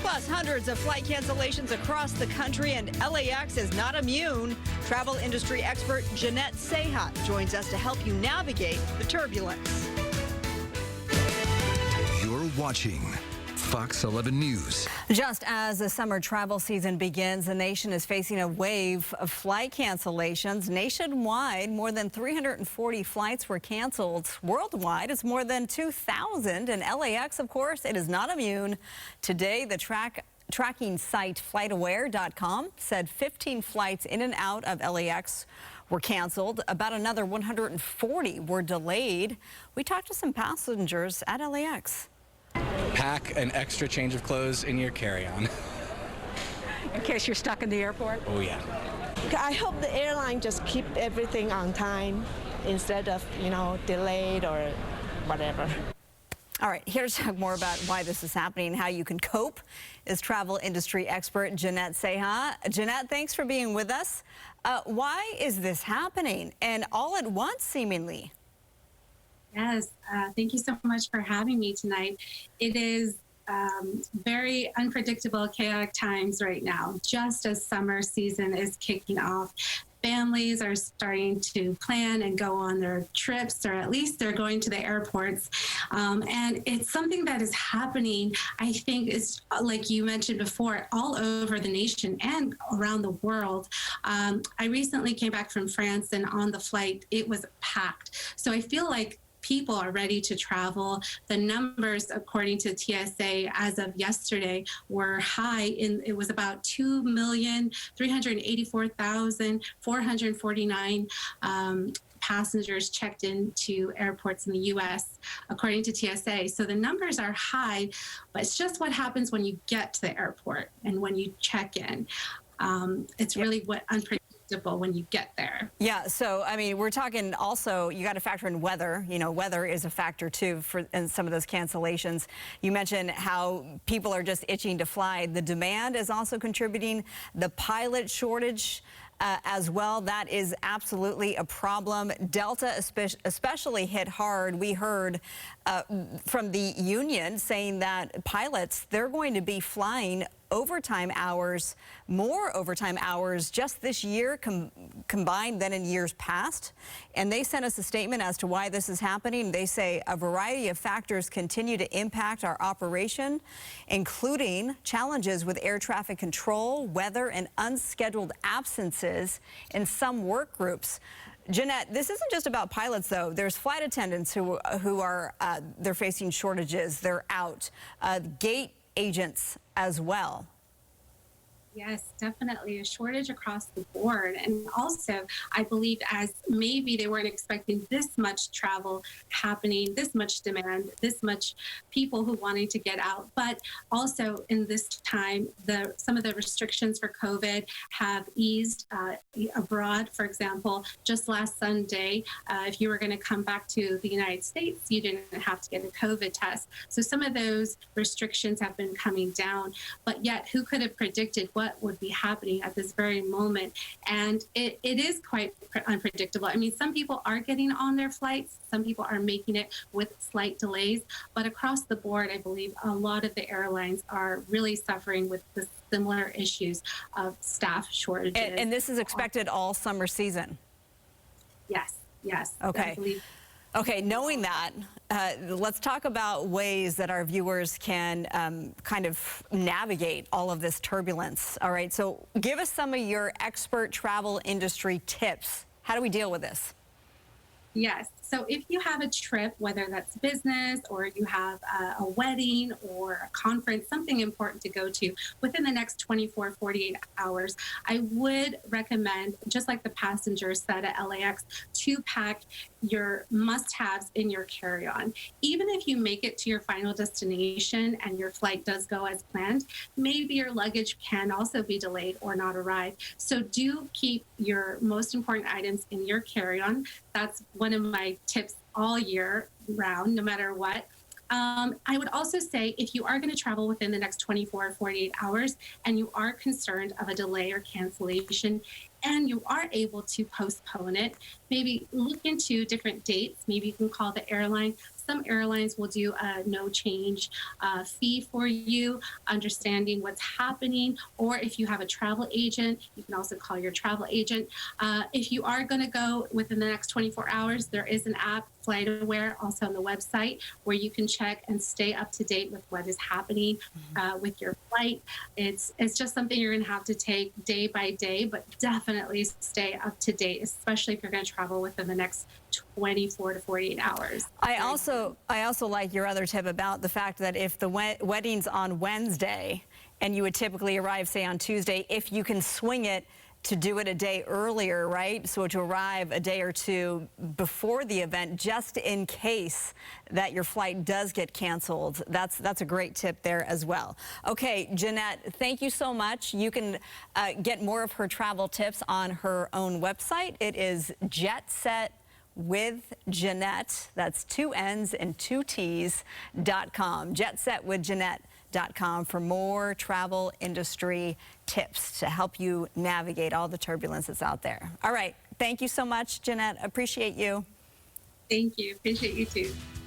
Plus, hundreds of flight cancellations across the country, and LAX is not immune. Travel industry expert Jeanette Seha joins us to help you navigate the turbulence. You're watching Fox 11 News. Just as the summer travel season begins, the nation is facing a wave of flight cancellations. Nationwide, more than 340 flights were canceled. Worldwide, it's more than 2,000. And LAX, of course, it is not immune. Today, the tracking site FlightAware.com said 15 flights in and out of LAX were canceled. About another 140 were delayed. We talked to some passengers at LAX. Pack an extra change of clothes in your carry-on. In case you're stuck in the airport? Oh, yeah. I hope the airline just keep everything on time instead of, delayed or whatever. All right, here to talk more about why this is happening and how you can cope is travel industry expert Jeanette Seha. Jeanette, thanks for being with us. Why is this happening, and all at once, seemingly? Yes, thank you so much for having me tonight. It is very unpredictable, chaotic times right now, just as summer season is kicking off. Families are starting to plan and go on their trips, or at least they're going to the airports. And it's something that is happening, I think, is like you mentioned before, all over the nation and around the world. I recently came back from France, and on the flight, it was packed. So I feel like people are ready to travel. The numbers, according to TSA, as of yesterday, were high. It was about 2,384,449 passengers checked into airports in the U.S., according to TSA. So the numbers are high, but it's just what happens when you get to the airport and when you check in. It's really unpredictable when you get there. Yeah, so I mean, we're talking also, you got to factor in weather. Weather is a factor too in some of those cancellations. You mentioned how people are just itching to fly. The demand is also contributing. The pilot shortage as well, that is absolutely a problem. Delta especially hit hard. We heard from the union saying that pilots, they're going to be flying overtime hours, more overtime hours just this year combined than in years past. And they sent us a statement as to why this is happening. They say a variety of factors continue to impact our operation, including challenges with air traffic control, weather, and unscheduled absences in some work groups. Jeanette, this isn't just about pilots, though. There's flight attendants who are they're facing shortages. They're out. Gate agents as well. Yes, definitely a shortage across the board. And also, I believe as maybe they weren't expecting this much travel happening, this much demand, this much people who wanted to get out. But also in this time, some of the restrictions for COVID have eased abroad. For example, just last Sunday, if you were going to come back to the United States, you didn't have to get a COVID test. So some of those restrictions have been coming down. But yet, who could have predicted what would be happening at this very moment? And it is quite unpredictable. I mean, some people are getting on their flights, some people are making it with slight delays, but across the board, I believe a lot of the airlines are really suffering with the similar issues of staff shortages. And this is expected all summer season? Yes. Okay. Okay, knowing that, let's talk about ways that our viewers can kind of navigate all of this turbulence. All right, so give us some of your expert travel industry tips. How do we deal with this? Yes. So if you have a trip, whether that's business or you have a wedding or a conference, something important to go to within the next 24, 48 hours, I would recommend, just like the passengers said at LAX, to pack your must-haves in your carry-on. Even if you make it to your final destination and your flight does go as planned, maybe your luggage can also be delayed or not arrive. So do keep your most important items in your carry-on. That's one of my tips all year round, no matter what. I would also say if you are going to travel within the next 24 or 48 hours and you are concerned of a delay or cancellation and you are able to postpone it, maybe look into different dates. Maybe you can call the airline. some airlines will do a no change fee for you, understanding what's happening. Or if you have a travel agent, you can also call your travel agent. If you are going to go within the next 24 hours, there is an app, FlightAware, also on the website, where you can check and stay up to date with what is happening with your flight. It's just something you're going to have to take day by day, but definitely stay up to date, especially if you're going to travel within the next 24 to 48 hours. I also like your other tip about the fact that if the wedding's on Wednesday and you would typically arrive, say, on Tuesday, if you can swing it to do it a day earlier, right? So to arrive a day or two before the event, just in case that your flight does get canceled. That's a great tip there as well. Okay, Jeanette, thank you so much. You can get more of her travel tips on her own website. It is Jet Set with Jeanette. That's 2 N's and 2 T's.com. JetSetWithJeanette.com for more travel industry tips to help you navigate all the turbulence that's out there. All right. Thank you so much, Jeanette. Appreciate you. Thank you. Appreciate you too.